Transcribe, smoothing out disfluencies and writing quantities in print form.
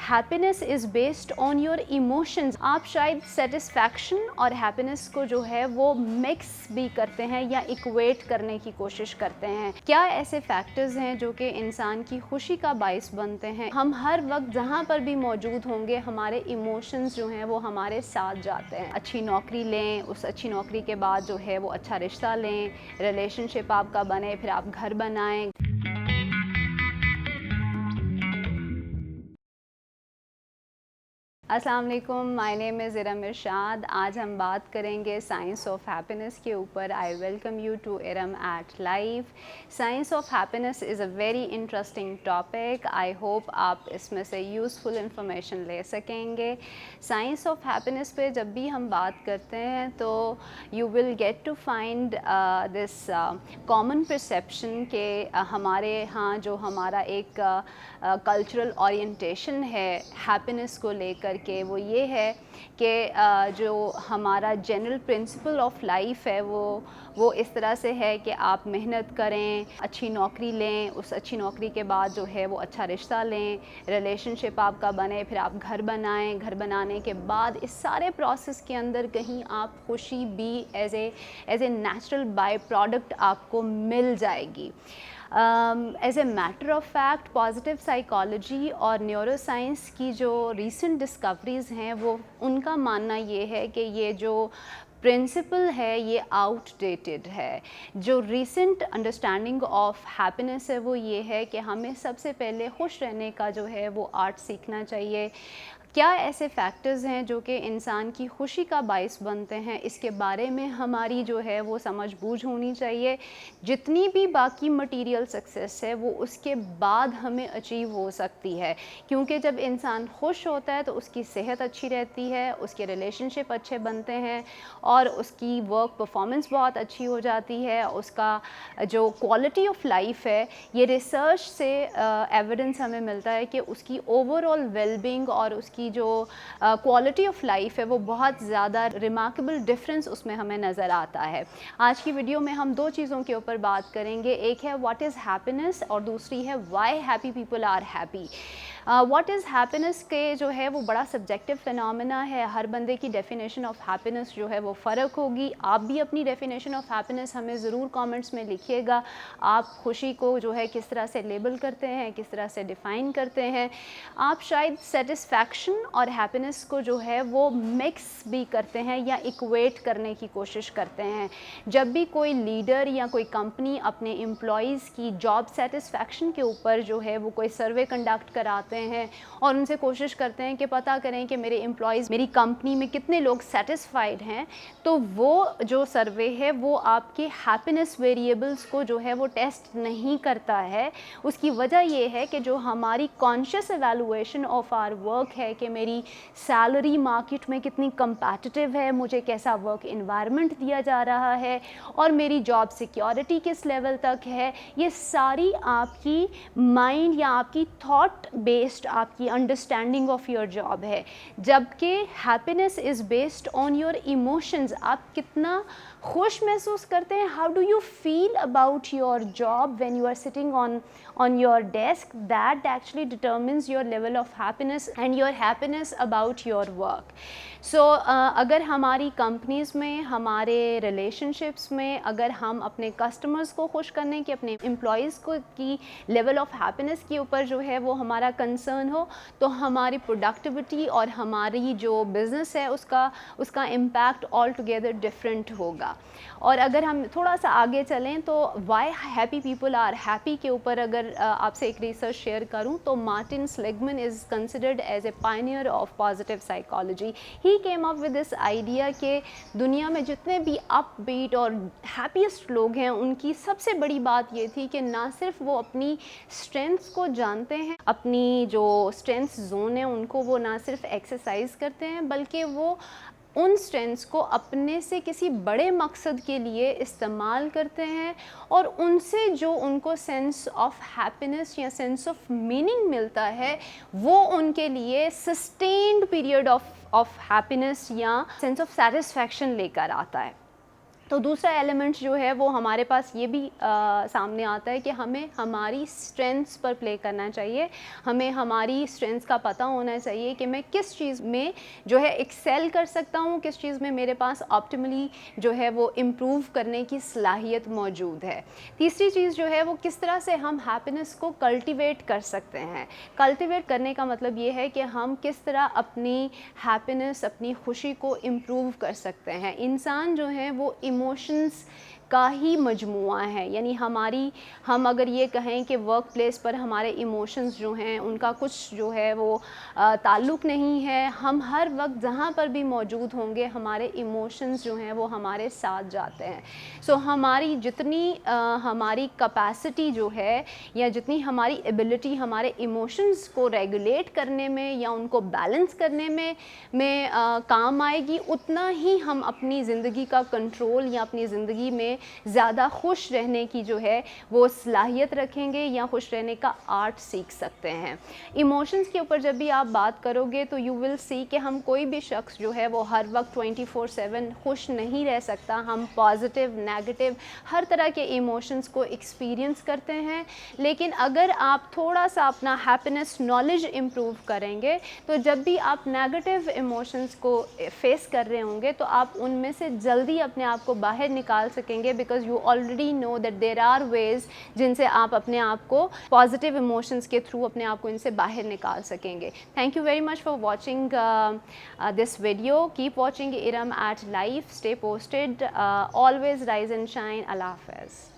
Happiness is based on your emotions. आप शायद satisfaction और हैप्पीनेस को जो है वो मिक्स भी करते हैं या इक्वेट करने की कोशिश करते हैं। क्या ऐसे फैक्टर्स हैं जो कि इंसान की खुशी का बाइस बनते हैं? हम हर वक्त जहाँ पर भी मौजूद होंगे हमारे इमोशंस जो हैं वो हमारे साथ जाते हैं। अच्छी नौकरी लें, उस अच्छी नौकरी के बाद जो है वो अच्छा रिश्ता लें, रिलेशनशिप आपका बने, फिर आप घर बनाएं। अस्सलाम वालेकुम, my name is Iram Irshad. आज हम बात करेंगे साइंस ऑफ हैप्पीनेस के ऊपर। I welcome you to Iram at live. Science of happiness is a very interesting topic. I hope आप इसमें से यूज़फुल इंफॉर्मेशन ले सकेंगे। साइंस ऑफ हैप्पीनेस पे जब भी हम बात करते हैं तो you will get to find this common perception के हमारे यहाँ जो हमारा एक कल्चरल ओरिएंटेशन है हैप्पीनेस को लेकर के, वो ये है कि जो हमारा जनरल प्रिंसिपल ऑफ लाइफ है वो इस तरह से है कि आप मेहनत करें, अच्छी नौकरी लें, उस अच्छी नौकरी के बाद जो है वो अच्छा रिश्ता लें, रिलेशनशिप आपका बने, फिर आप घर बनाएं, घर बनाने के बाद इस सारे प्रोसेस के अंदर कहीं आप खुशी भी as a natural by product आपको मिल जाएगी। As a matter of fact positive psychology और न्यूरोसाइंस की जो रीसेंट डिस्कवरीज़ हैं वो उनका मानना ये है कि ये जो प्रिंसिपल है ये आउटडेटेड है। जो रीसेंट अंडरस्टैंडिंग ऑफ हैप्पीनेस है वो ये है कि हमें सबसे पहले खुश रहने का जो है वो आर्ट सीखना चाहिए। क्या ऐसे फैक्टर्स हैं जो कि इंसान की खुशी का बाइस बनते हैं, इसके बारे में हमारी जो है वो समझ बूझ होनी चाहिए। जितनी भी बाकी मटेरियल सक्सेस है वो उसके बाद हमें अचीव हो सकती है, क्योंकि जब इंसान खुश होता है तो उसकी सेहत अच्छी रहती है, उसके रिलेशनशिप अच्छे बनते हैं और उसकी वर्क परफॉर्मेंस बहुत अच्छी हो जाती है। उसका जो क्वालिटी ऑफ लाइफ है, ये रिसर्च से एविडेंस हमें मिलता है कि उसकी ओवरऑल वेलबींग और उसकी जो क्वालिटी ऑफ लाइफ है वो बहुत ज़्यादा रिमार्केबल डिफरेंस उसमें हमें नज़र आता है। आज की वीडियो में हम दो चीज़ों के ऊपर बात करेंगे। एक है व्हाट इज़ हैप्पीनेस और दूसरी है why happy people are happy. What is happiness के जो है वो बड़ा सब्जेक्टिव फिनोमेना है। हर बंदे की डेफिनेशन ऑफ हैप्पीनेस जो है वो फ़र्क होगी। आप भी अपनी डेफिनेशन ऑफ हैप्पीनेस हमें ज़रूर कमेंट्स में लिखिएगा। आप खुशी को जो है किस तरह से लेबल करते हैं, किस तरह से डिफ़ाइन करते हैं। आप शायद सेटिस्फैक्शन और हैप्पीनेस को जो है वो मिक्स भी करते हैं या इक्वेट करने की कोशिश करते हैं। जब भी कोई लीडर या कोई कंपनी अपने एम्प्लॉइज़ की जॉब सेटिस्फैक्शन के ऊपर जो है वो कोई सर्वे कंडक्ट कराते हैं और उनसे कोशिश करते हैं कि पता करें कि मेरे एम्प्लॉइज़ मेरी कंपनी में कितने लोग सेटिस्फाइड हैं, तो वो जो सर्वे है वो आपके हैप्पीनेस वेरिएबल्स को जो है वो टेस्ट नहीं करता है। उसकी वजह ये है कि जो हमारी conscious evaluation of our work है कि मेरी सैलरी मार्केट में कितनी कंपैटिटिव है, मुझे कैसा वर्क एनवायरनमेंट दिया जा रहा है और मेरी जॉब सिक्योरिटी किस लेवल तक है, ये सारी आपकी माइंड या आपकी थॉट बेस्ड आपकी अंडरस्टैंडिंग ऑफ योर जॉब है। जबकि happiness is based on your emotions. आप कितना खुश महसूस करते हैं, how do you feel about your job when you are sitting on your desk, that actually determines your level of happiness and your happiness about your work. So अगर हमारी companies में, हमारे रिलेशनशिप्स में, अगर हम अपने कस्टमर्स को खुश करने की, अपने एम्प्लॉइज़ को की लेवल ऑफ हैप्पीनेस के ऊपर जो है वो हमारा कंसर्न हो, तो हमारी प्रोडक्टिविटी और हमारी जो बिज़नेस है उसका इम्पैक्ट ऑल टुगेदर डिफरेंट होगा। और अगर हम थोड़ा सा आगे चलें तो why happy people are happy के ऊपर अगर आपसे एक रिसर्च शेयर करूं तो Martin Seligman is considered as a pioneer of positive psychology. He came up with this idea कि दुनिया में जितने भी अपबीट और हैप्पीएस्ट लोग हैं उनकी सबसे बड़ी बात ये थी कि ना सिर्फ वो अपनी स्ट्रेंथ्स को जानते हैं, अपनी जो स्ट्रेंथ जोन है उनको वो ना सिर्फ एक्सरसाइज करते हैं, बल्कि वो उन स्ट्रेंथ्स को अपने से किसी बड़े मकसद के लिए इस्तेमाल करते हैं और उनसे जो उनको सेंस ऑफ हैप्पीनेस या सेंस ऑफ मीनिंग मिलता है वो उनके लिए सस्टेन्ड पीरियड ऑफ हैप्पीनेस या सेंस ऑफ सेटिस्फैक्शन लेकर आता है। तो दूसरा एलिमेंट जो है वो हमारे पास ये भी सामने आता है कि हमें हमारी स्ट्रेंथ्स पर प्ले करना चाहिए, हमें हमारी स्ट्रेंथ्स का पता होना चाहिए कि मैं किस चीज़ में जो है एक्सेल कर सकता हूँ, किस चीज़ में मेरे पास ऑप्टिमली जो है वो इम्प्रूव करने की सलाहियत मौजूद है। तीसरी चीज़ जो है वो किस तरह से हम हैप्पीनेस को कल्टिवेट कर सकते हैं। कल्टिवेट करने का मतलब ये है कि हम किस तरह अपनी हैप्पीनेस, अपनी खुशी को इम्प्रूव कर सकते हैं। इंसान जो है वो इमोशंस का ही मजमुआ है, यानी हम अगर ये कहें कि वर्क प्लेस पर हमारे इमोशंस जो हैं उनका कुछ जो है वो ताल्लुक़ नहीं है। हम हर वक्त जहाँ पर भी मौजूद होंगे हमारे इमोशंस जो हैं वो हमारे साथ जाते हैं। सो हमारी जितनी हमारी कैपेसिटी जो है या जितनी हमारी एबिलिटी हमारे इमोशंस को रेगुलेट करने में या उनको बैलेंस करने में काम आएगी, उतना ही हम अपनी ज़िंदगी का कंट्रोल या अपनी ज़िंदगी में ज़्यादा खुश रहने की जो है वो सलाहियत रखेंगे या खुश रहने का आर्ट सीख सकते हैं। इमोशंस के ऊपर जब भी आप बात करोगे तो यू विल सी कि हम कोई भी शख्स जो है वो हर वक्त 24/7 खुश नहीं रह सकता। हम पॉजिटिव, नेगेटिव हर तरह के इमोशंस को एक्सपीरियंस करते हैं, लेकिन अगर आप थोड़ा सा अपना हैप्पीनेस नॉलेज इम्प्रूव करेंगे तो जब भी आप नेगेटिव इमोशंस को फेस कर रहे होंगे तो आप उनमें से जल्दी अपने आप को बाहर निकाल सकेंगे, because you already know that there are ways जिनसे आप अपने आप को पॉजिटिव इमोशंस के थ्रू अपने आप को इनसे बाहर निकाल सकेंगे। Thank you very much for watching this video. Keep watching Iram at life, stay posted, always rise and shine. अल्लाह हाफ़िज़।